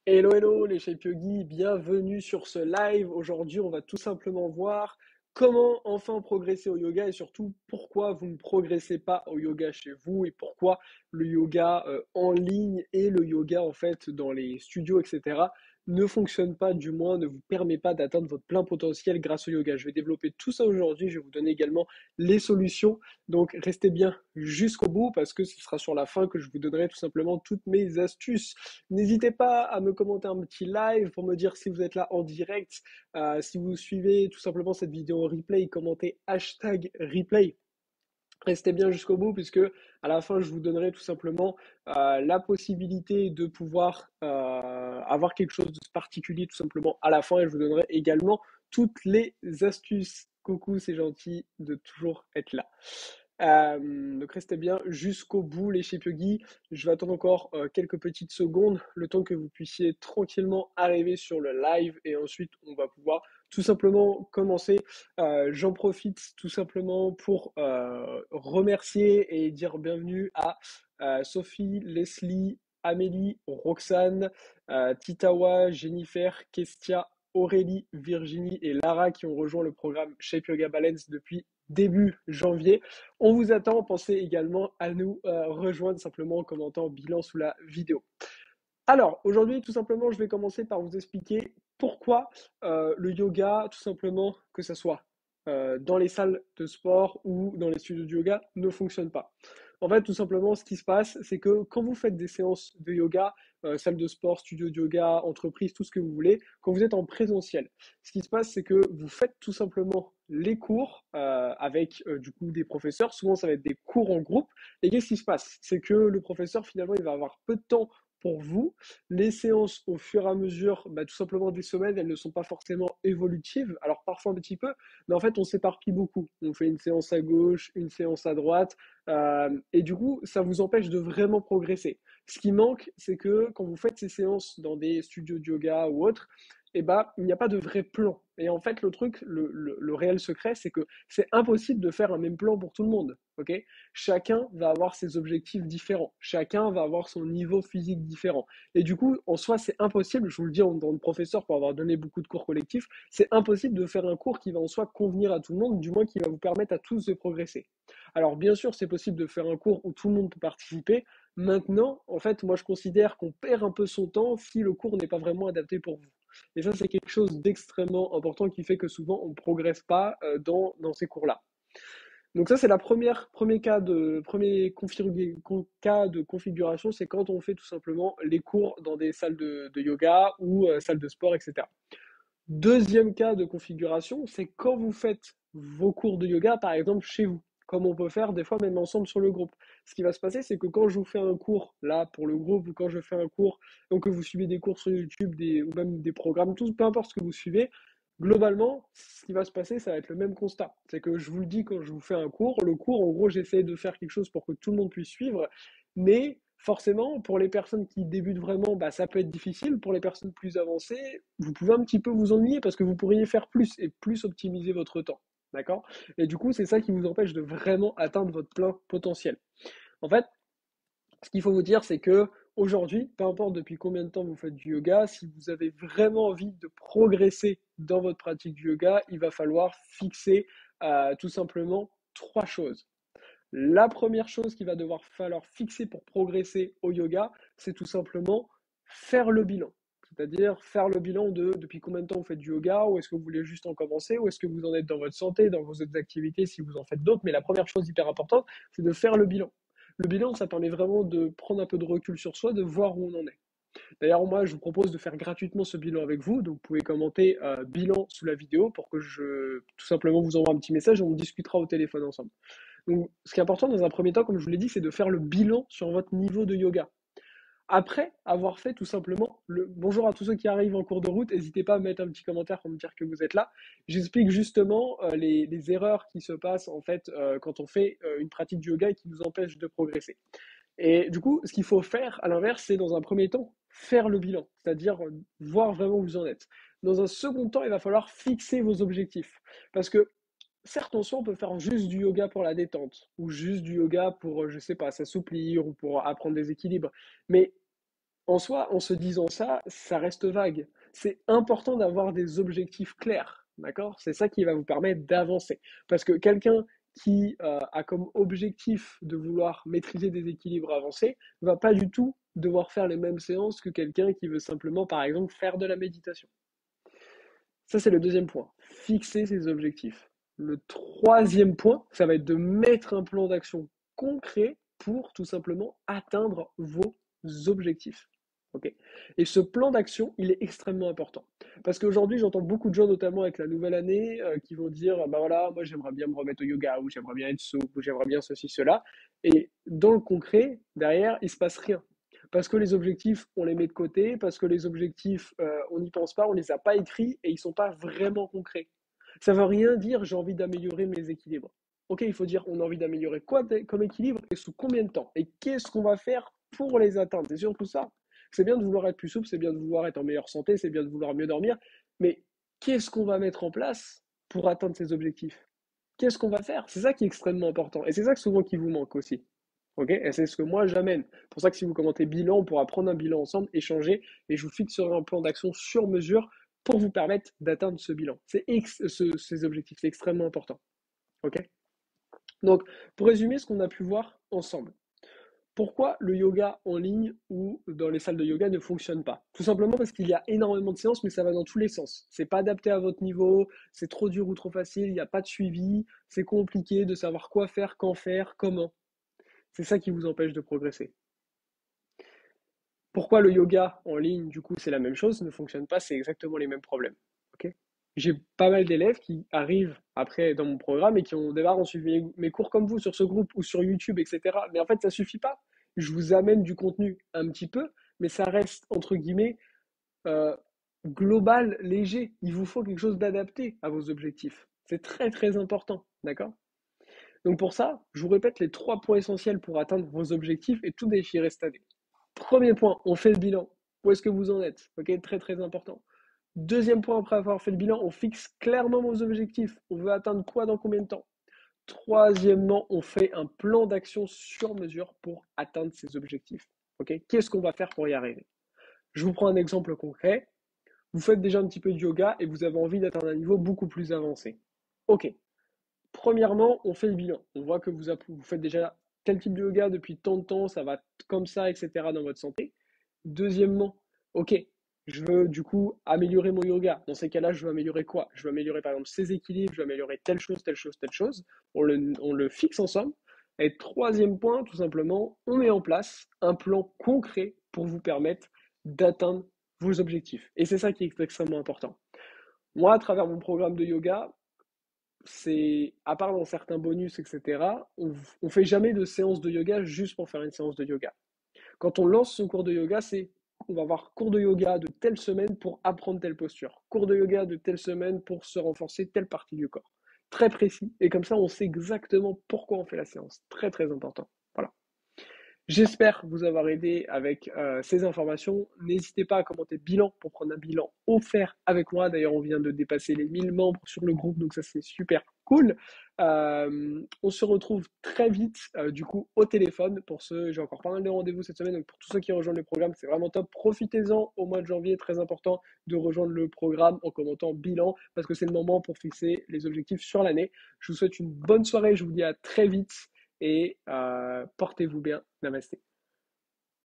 Hello, hello les Shape Yogi, bienvenue sur ce live. Aujourd'hui, on va tout simplement voir comment enfin progresser au yoga et surtout pourquoi vous ne progressez pas au yoga chez vous et pourquoi le yoga en ligne et le yoga en fait dans les studios, etc. ne fonctionne pas, du moins ne vous permet pas d'atteindre votre plein potentiel grâce au yoga. Je vais développer tout ça aujourd'hui, je vais vous donner également les solutions. Donc restez bien jusqu'au bout parce que ce sera sur la fin que je vous donnerai tout simplement toutes mes astuces. N'hésitez pas à me commenter un petit live pour me dire si vous êtes là en direct. Si vous suivez tout simplement cette vidéo en replay, commentez hashtag replay. Restez bien jusqu'au bout puisque à la fin je vous donnerai tout simplement la possibilité de pouvoir avoir quelque chose de particulier tout simplement à la fin et je vous donnerai également toutes les astuces. Coucou, c'est gentil de toujours être là. Donc restez bien jusqu'au bout les Shepyogi. Je vais attendre encore quelques petites secondes, le temps que vous puissiez tranquillement arriver sur le live et ensuite on va pouvoir tout simplement commencer. J'en profite tout simplement pour remercier et dire bienvenue à Sophie, Leslie, Amélie, Roxane, Titawa, Jennifer, Kestia, Aurélie, Virginie et Lara qui ont rejoint le programme Shape Yoga Balance depuis début janvier. On vous attend, pensez également à nous rejoindre simplement en commentant bilan sous la vidéo. Alors, aujourd'hui, tout simplement, je vais commencer par vous expliquer pourquoi le yoga, tout simplement, que ce soit dans les salles de sport ou dans les studios de yoga, ne fonctionne pas. En fait, tout simplement, ce qui se passe, c'est que quand vous faites des séances de yoga, salle de sport, studio de yoga, entreprise, tout ce que vous voulez, quand vous êtes en présentiel, ce qui se passe, c'est que vous faites tout simplement les cours avec du coup des professeurs. Souvent, ça va être des cours en groupe. Et qu'est-ce qui se passe? C'est que le professeur, finalement, il va avoir peu de temps pour vous. Les séances, au fur et à mesure, tout simplement des semaines, elles ne sont pas forcément évolutives. Alors parfois un petit peu, mais en fait, on s'éparpille beaucoup. On fait une séance à gauche, une séance à droite, et du coup, ça vous empêche de vraiment progresser. Ce qui manque, c'est que quand vous faites ces séances dans des studios de yoga ou autres, eh ben, il n'y a pas de vrai plan. Et en fait, le truc, le réel secret, c'est que c'est impossible de faire un même plan pour tout le monde. Ok? Chacun va avoir ses objectifs différents. Chacun va avoir son niveau physique différent. Et du coup, en soi, c'est impossible, je vous le dis en tant que professeur pour avoir donné beaucoup de cours collectifs, c'est impossible de faire un cours qui va en soi convenir à tout le monde, du moins qui va vous permettre à tous de progresser. Alors bien sûr, c'est possible de faire un cours où tout le monde peut participer. Maintenant, en fait, moi je considère qu'on perd un peu son temps si le cours n'est pas vraiment adapté pour vous. Et ça, c'est quelque chose d'extrêmement important qui fait que souvent on ne progresse pas dans ces cours-là. Donc ça, c'est la cas de configuration, c'est quand on fait tout simplement les cours dans des salles de yoga ou salles de sport, etc. Deuxième cas de configuration, c'est quand vous faites vos cours de yoga, par exemple chez vous, comme on peut faire des fois même ensemble sur le groupe. Ce qui va se passer, c'est que quand je vous fais un cours, là, pour le groupe, ou quand je fais un cours, donc que vous suivez des cours sur YouTube, ou même des programmes, tout, peu importe ce que vous suivez, globalement, ce qui va se passer, ça va être le même constat. C'est que je vous le dis quand je vous fais un cours, le cours, en gros, j'essaie de faire quelque chose pour que tout le monde puisse suivre, mais forcément, pour les personnes qui débutent vraiment, ça peut être difficile. Pour les personnes plus avancées, vous pouvez un petit peu vous ennuyer parce que vous pourriez faire plus et plus optimiser votre temps. D'accord? Et du coup, c'est ça qui vous empêche de vraiment atteindre votre plein potentiel. En fait, ce qu'il faut vous dire, c'est que aujourd'hui, peu importe depuis combien de temps vous faites du yoga, si vous avez vraiment envie de progresser dans votre pratique du yoga, il va falloir fixer tout simplement trois choses. La première chose qu'il va devoir falloir fixer pour progresser au yoga, c'est tout simplement faire le bilan. C'est-à-dire faire le bilan de depuis combien de temps vous faites du yoga, ou est-ce que vous voulez juste en commencer, ou est-ce que vous en êtes dans votre santé, dans vos autres activités, si vous en faites d'autres. Mais la première chose hyper importante, c'est de faire le bilan. Le bilan, ça permet vraiment de prendre un peu de recul sur soi, de voir où on en est. D'ailleurs, moi, je vous propose de faire gratuitement ce bilan avec vous. Donc, vous pouvez commenter bilan sous la vidéo pour que je tout simplement vous envoie un petit message et on discutera au téléphone ensemble. Donc, ce qui est important dans un premier temps, comme je vous l'ai dit, c'est de faire le bilan sur votre niveau de yoga. Après avoir fait tout simplement le bonjour à tous ceux qui arrivent en cours de route, n'hésitez pas à mettre un petit commentaire pour me dire que vous êtes là. J'explique justement les erreurs qui se passent en fait quand on fait une pratique du yoga et qui nous empêchent de progresser. Et du coup, ce qu'il faut faire à l'inverse, c'est dans un premier temps faire le bilan, c'est-à-dire voir vraiment où vous en êtes. Dans un second temps, il va falloir fixer vos objectifs. Parce que certes, en soi, on peut faire juste du yoga pour la détente, ou juste du yoga pour, je sais pas, s'assouplir, ou pour apprendre des équilibres. Mais en soi, en se disant ça, ça reste vague. C'est important d'avoir des objectifs clairs, d'accord? C'est ça qui va vous permettre d'avancer. Parce que quelqu'un qui a comme objectif de vouloir maîtriser des équilibres avancés ne va pas du tout devoir faire les mêmes séances que quelqu'un qui veut simplement, par exemple, faire de la méditation. Ça, c'est le deuxième point. Fixer ses objectifs. Le troisième point, ça va être de mettre un plan d'action concret pour tout simplement atteindre vos objectifs. Ok. Et ce plan d'action, il est extrêmement important. Parce qu'aujourd'hui, j'entends beaucoup de gens, notamment avec la nouvelle année, qui vont dire, bah voilà, moi j'aimerais bien me remettre au yoga, ou j'aimerais bien être souple, ou j'aimerais bien ceci, cela. Et dans le concret, derrière, il ne se passe rien. Parce que les objectifs, on les met de côté, parce que les objectifs, on n'y pense pas, on ne les a pas écrits et ils ne sont pas vraiment concrets. Ça ne veut rien dire j'ai envie d'améliorer mes équilibres. Ok, il faut dire on a envie d'améliorer quoi comme équilibre et sous combien de temps et qu'est-ce qu'on va faire pour les atteindre. C'est surtout ça. C'est bien de vouloir être plus souple, c'est bien de vouloir être en meilleure santé, c'est bien de vouloir mieux dormir, mais qu'est-ce qu'on va mettre en place pour atteindre ces objectifs? Qu'est-ce qu'on va faire? C'est ça qui est extrêmement important et c'est ça que souvent qui vous manque aussi. Ok, et c'est ce que moi j'amène. C'est pour ça que si vous commentez bilan, on pourra prendre un bilan ensemble, échanger, et je vous fixerai un plan d'action sur mesure pour vous permettre d'atteindre ce bilan. Ces objectifs, c'est extrêmement important. Ok. Donc, pour résumer ce qu'on a pu voir ensemble, pourquoi le yoga en ligne ou dans les salles de yoga ne fonctionne pas? Tout simplement parce qu'il y a énormément de séances, mais ça va dans tous les sens. C'est pas adapté à votre niveau, c'est trop dur ou trop facile, il n'y a pas de suivi, c'est compliqué de savoir quoi faire, quand faire, comment. C'est ça qui vous empêche de progresser. Pourquoi le yoga en ligne, du coup, c'est la même chose, ne fonctionne pas, c'est exactement les mêmes problèmes. Ok. J'ai pas mal d'élèves qui arrivent après dans mon programme et qui ont démarré en suivi mes cours comme vous sur ce groupe ou sur YouTube, etc. Mais en fait, ça suffit pas. Je vous amène du contenu un petit peu, mais ça reste, entre guillemets, euh, global, léger. Il vous faut quelque chose d'adapté à vos objectifs. C'est très, très important. D'accord? Donc pour ça, je vous répète les 3 points essentiels pour atteindre vos objectifs et tout déchirer cette année. Premier point, on fait le bilan. Où est-ce que vous en êtes? Ok, très très important. Deuxième point, après avoir fait le bilan, on fixe clairement vos objectifs. On veut atteindre quoi dans combien de temps? Troisièmement, on fait un plan d'action sur mesure pour atteindre ces objectifs. Ok, qu'est-ce qu'on va faire pour y arriver? Je vous prends un exemple concret. Vous faites déjà un petit peu de yoga et vous avez envie d'atteindre un niveau beaucoup plus avancé. Ok, premièrement, on fait le bilan. On voit que vous faites déjà tel type de yoga depuis tant de temps, ça va comme ça, etc. dans votre santé. Deuxièmement, ok, je veux du coup améliorer mon yoga. Dans ces cas-là, je veux améliorer quoi? Je veux améliorer par exemple ses équilibres, je veux améliorer telle chose, telle chose, telle chose. On le fixe ensemble. Et troisième point, tout simplement, on met en place un plan concret pour vous permettre d'atteindre vos objectifs. Et c'est ça qui est extrêmement important. Moi, à travers mon programme de yoga, c'est, à part dans certains bonus, etc., on fait jamais de séance de yoga juste pour faire une séance de yoga. Quand on lance son cours de yoga, c'est on va avoir cours de yoga de telle semaine pour apprendre telle posture, cours de yoga de telle semaine pour se renforcer telle partie du corps. Très précis, et comme ça on sait exactement pourquoi on fait la séance. Très très important. Voilà. J'espère vous avoir aidé avec ces informations. N'hésitez pas à commenter bilan pour prendre un bilan offert avec moi. D'ailleurs, on vient de dépasser les 1000 membres sur le groupe, donc ça c'est super cool. On se retrouve très vite du coup au téléphone. Pour ceux, j'ai encore pas mal de rendez-vous cette semaine, donc pour tous ceux qui rejoignent le programme, c'est vraiment top. Profitez-en au mois de janvier, très important de rejoindre le programme en commentant bilan parce que c'est le moment pour fixer les objectifs sur l'année. Je vous souhaite une bonne soirée, je vous dis à très vite et portez-vous bien. Namasté.